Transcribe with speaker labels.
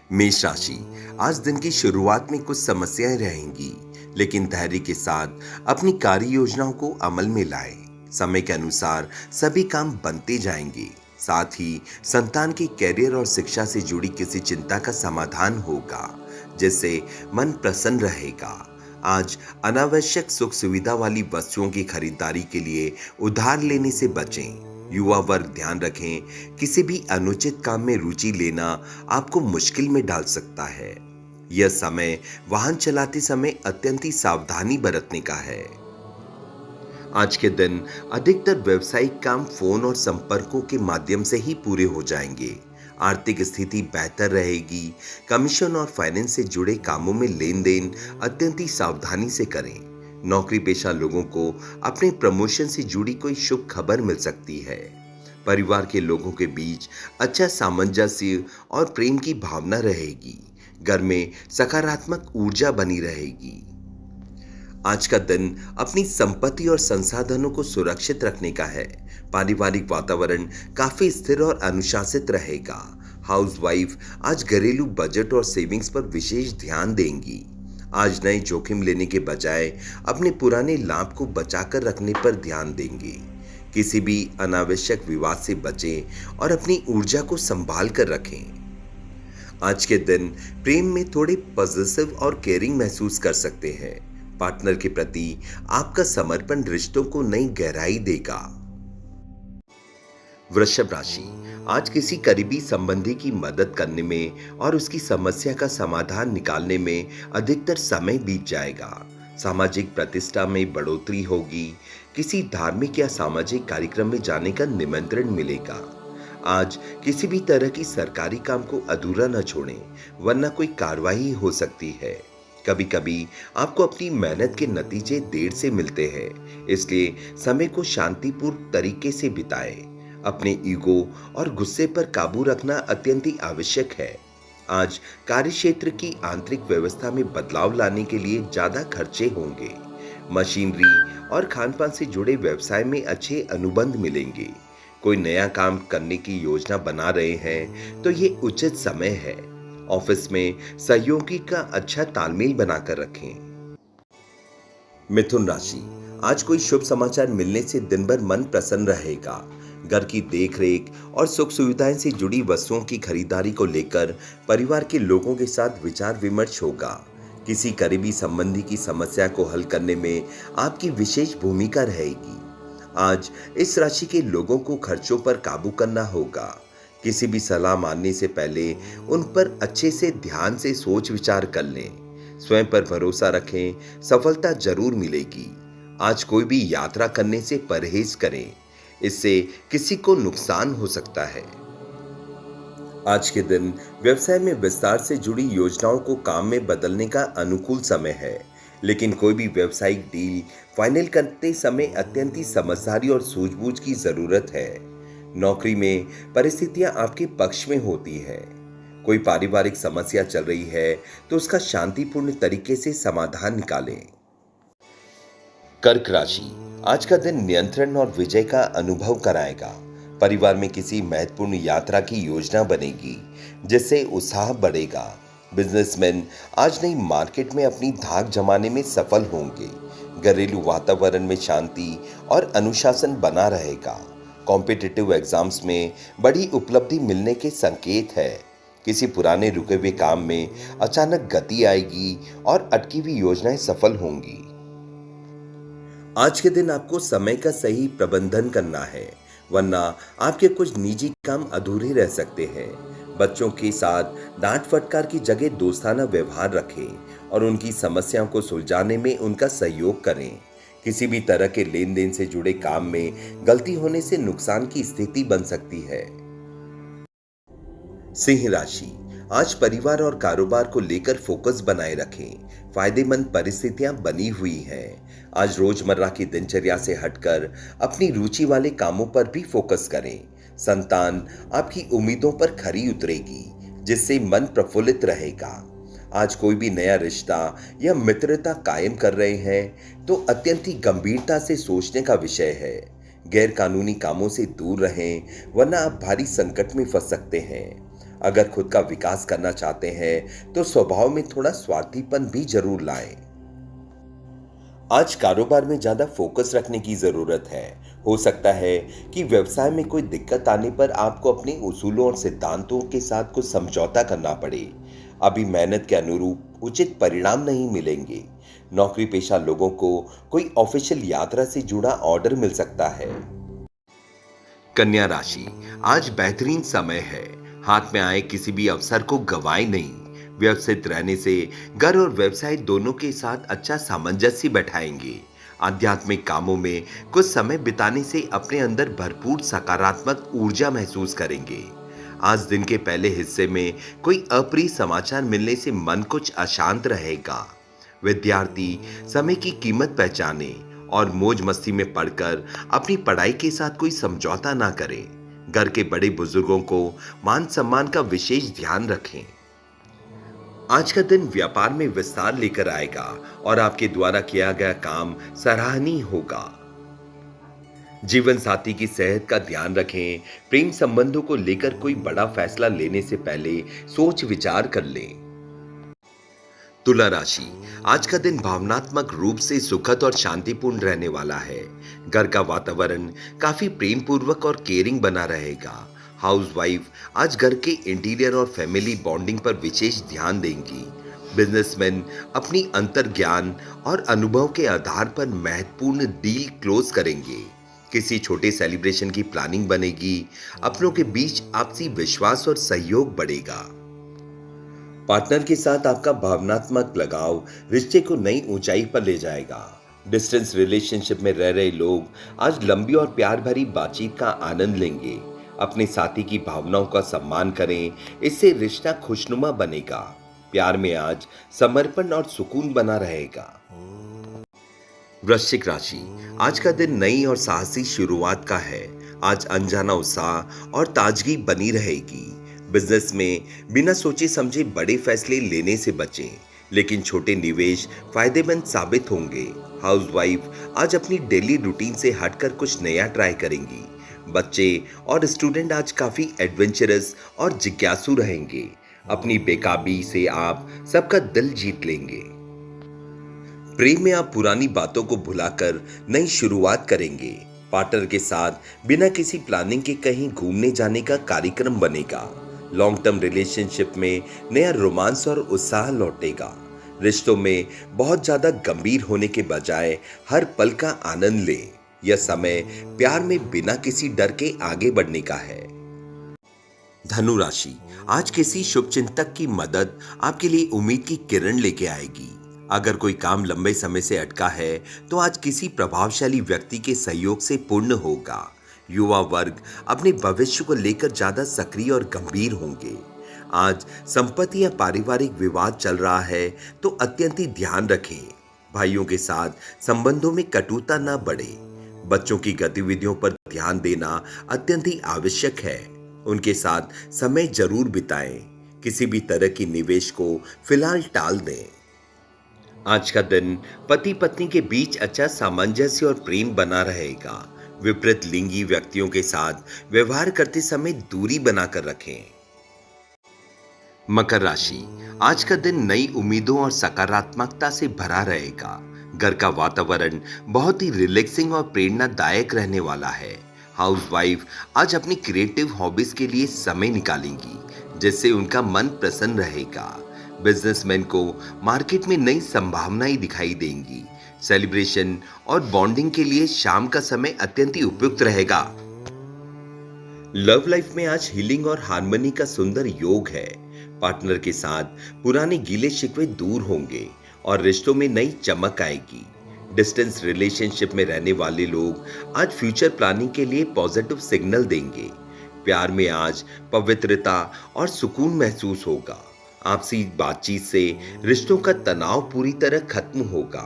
Speaker 1: मेष राशि, आज दिन की शुरुआत में कुछ समस्याएं रहेंगी, लेकिन धैर्य के साथ अपनी कार्य योजनाओं को अमल में लाएं। समय के अनुसार सभी काम बनते जाएंगे। साथ ही संतान के कैरियर और शिक्षा से जुड़ी किसी चिंता का समाधान होगा, जिससे मन प्रसन्न रहेगा। आज अनावश्यक सुख सुविधा वाली वस्तुओं की खरीदारी के लिए उधार लेने से बचें। युवा वर्ग ध्यान रखें, किसी भी अनुचित काम में रुचि लेना आपको मुश्किल में डाल सकता है। यह समय वाहन चलाते समय अत्यंत ही सावधानी बरतने का है। आज के दिन अधिकतर व्यवसायिक काम फोन और संपर्कों के माध्यम से ही पूरे हो जाएंगे। आर्थिक स्थिति बेहतर रहेगी। कमीशन और फाइनेंस से जुड़े कामों में लेन देन अत्यंत ही सावधानी से करें। नौकरी पेशा लोगों को अपने प्रमोशन से जुड़ी कोई शुभ खबर मिल सकती है। परिवार के लोगों के बीच अच्छा सामंजस्य और प्रेम की भावना रहेगी। घर में सकारात्मक ऊर्जा बनी रहेगी। आज का दिन अपनी संपत्ति और संसाधनों को सुरक्षित रखने का है। पारिवारिक वातावरण काफी स्थिर और अनुशासित रहेगा। हाउसवाइफ आज घरेलू बजट और सेविंग्स पर विशेष ध्यान देंगी। आज नए जोखिम लेने के बजाय अपने पुराने लाभ को बचाकर रखने पर ध्यान देंगे। किसी भी अनावश्यक विवाद से बचें और अपनी ऊर्जा को संभाल कर रखें। आज के दिन प्रेम में थोड़े पॉजिटिव और केयरिंग महसूस कर सकते हैं। पार्टनर के प्रति आपका समर्पण रिश्तों को नई गहराई देगा। वृषभ राशि, आज किसी करीबी संबंधी की मदद करने में और उसकी समस्या का समाधान निकालने में अधिकतर समय बीत जाएगा। सामाजिक प्रतिष्ठा में बढ़ोतरी होगी। किसी धार्मिक या सामाजिक कार्यक्रम में जाने का निमंत्रण मिलेगा। आज किसी भी तरह की सरकारी काम को अधूरा न छोड़ें, वरना कोई कार्रवाई हो सकती है। कभी कभी आपको अपनी मेहनत के नतीजे देर से मिलते हैं, इसलिए समय को शांतिपूर्ण तरीके से बिताएं। अपने ईगो और गुस्से पर काबू रखना अत्यंत ही आवश्यक है। आज कार्यक्षेत्र की आंतरिक व्यवस्था में बदलाव लाने के लिए ज्यादा खर्चे होंगे। मशीनरी और खानपान से जुड़े व्यवसाय में अच्छे अनुबंध मिलेंगे। कोई नया काम करने की योजना बना रहे हैं तो ये उचित समय है। ऑफिस में सहयोगी का अच्छा तालमेल बनाकर रखें। मिथुन राशि, आज कोई शुभ समाचार मिलने से दिन भर मन प्रसन्न रहेगा। घर की देखरेख और सुख सुविधाएं से जुड़ी वस्तुओं की खरीदारी को लेकर परिवार के लोगों के साथ विचार विमर्श होगा। किसी करीबी संबंधी की समस्या को हल करने में आपकी विशेष भूमिका रहेगी। आज इस राशि के लोगों को खर्चों पर काबू करना होगा। किसी भी सलाह मानने से पहले उन पर अच्छे से ध्यान से सोच विचार कर लें। स्वयं पर भरोसा रखें, सफलता जरूर मिलेगी। आज कोई भी यात्रा करने से परहेज करें, इससे किसी को नुकसान हो सकता है। आज के दिन व्यवसाय में विस्तार से जुड़ी योजनाओं को काम में बदलने का अनुकूल समय है, लेकिन कोई भी व्यावसायिक डील फाइनल करते समय अत्यंत ही समझदारी और सूझबूझ की जरूरत है। नौकरी में परिस्थितियां आपके पक्ष में होती है। कोई पारिवारिक समस्या चल रही है तो उसका शांतिपूर्ण तरीके से समाधान निकालें। कर्क राशि, आज का दिन नियंत्रण और विजय का अनुभव कराएगा। परिवार में किसी महत्वपूर्ण यात्रा की योजना बनेगी, जिससे उत्साह बढ़ेगा। बिजनेसमैन आज नई मार्केट में अपनी धाक जमाने में सफल होंगे। घरेलू वातावरण में शांति और अनुशासन बना रहेगा। कॉम्पिटिटिव एग्जाम्स में बड़ी उपलब्धि मिलने के संकेत है। किसी पुराने रुके हुए काम में अचानक गति आएगी और अटकी हुई योजनाएं सफल होंगी। आज के दिन आपको समय का सही प्रबंधन करना है, वरना आपके कुछ निजी काम अधूरे रह सकते हैं। बच्चों के साथ डांट फटकार की जगह दोस्ताना व्यवहार रखें और उनकी समस्याओं को सुलझाने में उनका सहयोग करें। किसी भी तरह के लेन देन से जुड़े काम में गलती होने से नुकसान की स्थिति बन सकती है। सिंह राशि, आज परिवार और कारोबार को लेकर फोकस बनाए रखें। फायदेमंद परिस्थितियां बनी हुई हैं। आज रोजमर्रा की दिनचर्या से हटकर अपनी रुचि वाले कामों पर भी फोकस करें। संतान आपकी उम्मीदों पर खरी उतरेगी, जिससे मन प्रफुल्लित रहेगा। आज कोई भी नया रिश्ता या मित्रता कायम कर रहे हैं तो अत्यंत ही गंभीरता से सोचने का विषय है। गैर कानूनी कामों से दूर रहें, वरना आप भारी संकट में फंस सकते हैं। अगर खुद का विकास करना चाहते हैं तो स्वभाव में थोड़ा स्वार्थीपन भी जरूर लाएं। आज कारोबार में ज्यादा फोकस रखने की जरूरत है। हो सकता है कि व्यवसाय में कोई दिक्कत आने पर आपको अपने उसूलों और सिद्धांतों के साथ कुछ समझौता करना पड़े। अभी मेहनत के अनुरूप उचित परिणाम नहीं मिलेंगे। नौकरी पेशा लोगों को कोई ऑफिशियल यात्रा से जुड़ा ऑर्डर मिल सकता है। कन्या राशि, आज बेहतरीन समय है। हाथ में आए किसी भी अवसर को गंवाएं नहीं। व्यवस्थित रहने से घर और व्यवसाय दोनों के साथ अच्छा सामंजस्य बैठाएंगे। आध्यात्मिक कामों में कुछ समय बिताने से अपने अंदर भरपूर सकारात्मक ऊर्जा महसूस करेंगे। आज दिन के पहले हिस्से में कोई अप्रिय समाचार मिलने से मन कुछ अशांत रहेगा। विद्यार्थी समय की कीमत पहचाने और मौज मस्ती में पढ़कर अपनी पढ़ाई के साथ कोई समझौता ना करें। घर के बड़े बुजुर्गों को मान सम्मान का विशेष ध्यान रखें। आज का दिन व्यापार में विस्तार लेकर आएगा और आपके द्वारा किया गया काम सराहनीय होगा। जीवन साथी की सेहत का ध्यान रखें। प्रेम संबंधों को लेकर कोई बड़ा फैसला लेने से पहले सोच विचार कर लें। तुला राशि, आज का दिन भावनात्मक रूप से सुखद और शांतिपूर्ण रहने वाला है। घर का वातावरण काफी प्रेम पूर्वक और केयरिंग बना रहेगा। हाउसवाइफ आज घर के इंटीरियर और फैमिली बॉन्डिंग पर विशेष ध्यान देंगी। बिजनेसमैन अपनी अंतर्ज्ञान और अनुभव के आधार पर महत्वपूर्ण डील क्लोज करेंगे। किसी छोटे सेलिब्रेशन की प्लानिंग बनेगी। अपनों के बीच आपसी विश्वास और सहयोग बढ़ेगा। पार्टनर के साथ आपका भावनात्मक लगाव रिश्ते को नई ऊंचाई पर ले जाएगा। डिस्टेंस रिलेशनशिप में रह रहे लोग आज लंबी और प्यार भरी बातचीत का आनंद लेंगे। अपने साथी की भावनाओं का सम्मान करें, इससे रिश्ता खुशनुमा बनेगा। प्यार में आज समर्पण और सुकून बना रहेगा। वृश्चिक राशि, आज का दिन नई और साहसी शुरुआत का है। आज अनजाना उत्साह और ताजगी बनी रहेगी। बिजनेस में बिना सोचे समझे बड़े फैसले लेने से बचें, लेकिन छोटे निवेश फायदेमंद साबित होंगे। हाउसवाइफ आज अपनी डेली रूटीन से हटकर कुछ नया ट्राई करेंगी। बच्चे और स्टूडेंट आज काफी एडवेंचरस और जिज्ञासु रहेंगे। अपनी बेकाबी से आप सबका दिल जीत लेंगे। प्रेम में आप पुरानी बातों को भुलाकर नई शुरुआत करेंगे। पार्टनर के साथ बिना किसी प्लानिंग के कहीं घूमने जाने का कार्यक्रम बनेगा। लॉन्ग टर्म रिलेशनशिप में नया रोमांस और उत्साह लौटेगा। रिश्तों में बहुत ज्यादा गंभीर होने के बजाय हर पल का आनंद लें। यह समय प्यार में बिना किसी डर के आगे बढ़ने का है। धनु राशि, आज किसी शुभ चिंतक की मदद आपके लिए उम्मीद की किरण लेके आएगी। अगर कोई काम लंबे समय से अटका है तो आज किसी प्रभावशाली व्यक्ति के सहयोग से पूर्ण होगा। युवा वर्ग अपने भविष्य को लेकर ज्यादा सक्रिय और गंभीर होंगे। आज संपत्ति या पारिवारिक विवाद चल रहा है तो अत्यंत ही ध्यान रखें। भाइयों के साथ संबंधों में कटुता न बढ़े। बच्चों की गतिविधियों पर ध्यान देना अत्यंत ही आवश्यक है। उनके साथ समय जरूर बिताएं। किसी भी तरह की निवेश को फिलहाल टाल दें। आज का दिन पति पत्नी के बीच अच्छा सामंजस्य और प्रेम बना रहेगा। विपरीत लिंगी व्यक्तियों के साथ व्यवहार करते समय दूरी बनाकर रखें। मकर राशि, आज का दिन नई उम्मीदों और सकारात्मकता से भरा रहेगा। घर का वातावरण बहुत ही रिलैक्सिंग और प्रेरणादायक रहने वाला है। हाउसवाइफ आज अपनी क्रिएटिव हॉबीज के लिए समय निकालेंगी, जिससे उनका मन प्रसन्न रहेगा। बिजनेसमैन को मार्केट में नई संभावनाएं दिखाई देंगी। सेलिब्रेशन और बॉन्डिंग के लिए शाम का समय अत्यंत ही उपयुक्त रहेगा। लव लाइफ में आज हीलिंग और हार्मनी का सुंदर योग है। पार्टनर के साथ पुराने गीले शिकवे दूर होंगे और रिश्तों में नई चमक आएगी। डिस्टेंस रिलेशनशिप में रहने वाले लोग आज फ्यूचर प्लानिंग के लिए पॉजिटिव सिग्नल देंगे। प्यार में आज पवित्रता और सुकून महसूस होगा। आपसी बातचीत से रिश्तों का तनाव पूरी तरह खत्म होगा।